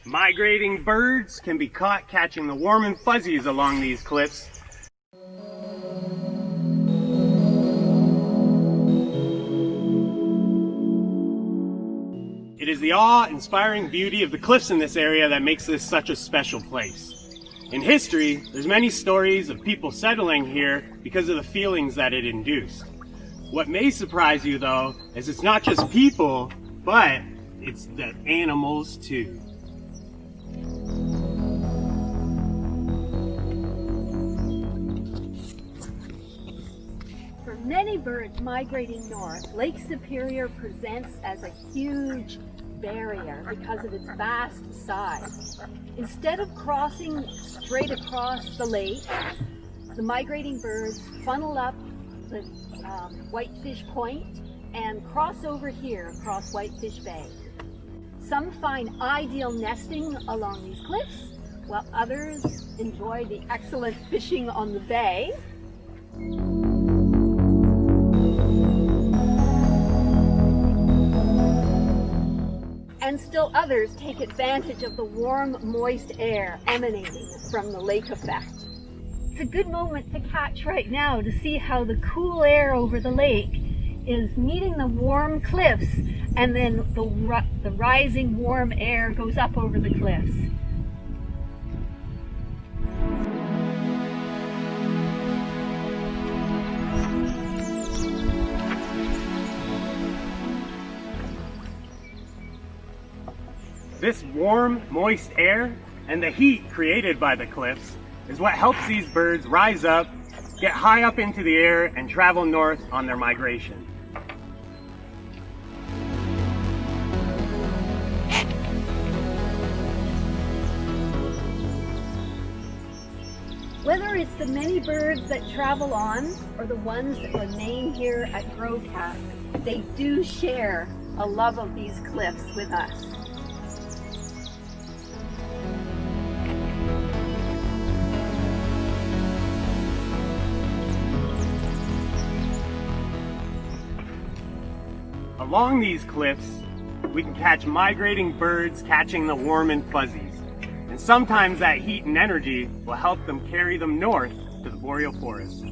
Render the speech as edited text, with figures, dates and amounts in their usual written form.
Migrating birds can be caught catching the warm and fuzzies along these cliffs. It is the awe-inspiring beauty of the cliffs in this area that makes this such a special place. In history, there's many stories of people settling here because of the feelings that it induced. What may surprise you though, is it's not just people, but it's the animals too. For many birds migrating north, Lake Superior presents as a huge barrier because of its vast size. Instead of crossing straight across the lake, the migrating birds funnel up the Whitefish Point and cross over here across Whitefish Bay. Some find ideal nesting along these cliffs, while others enjoy the excellent fishing on the bay. And still others take advantage of the warm, moist air emanating from the lake effect. It's a good moment to catch right now to see how the cool air over the lake is meeting the warm cliffs, and then the rising warm air goes up over the cliffs. This warm, moist air and the heat created by the cliffs is what helps these birds rise up, get high up into the air, and travel north on their migration. Whether it's the many birds that travel on or the ones that remain here at Gros, they do share a love of these cliffs with us. Along these cliffs, we can catch migrating birds catching the warm and fuzzies. And sometimes that heat and energy will help them carry them north to the boreal forest.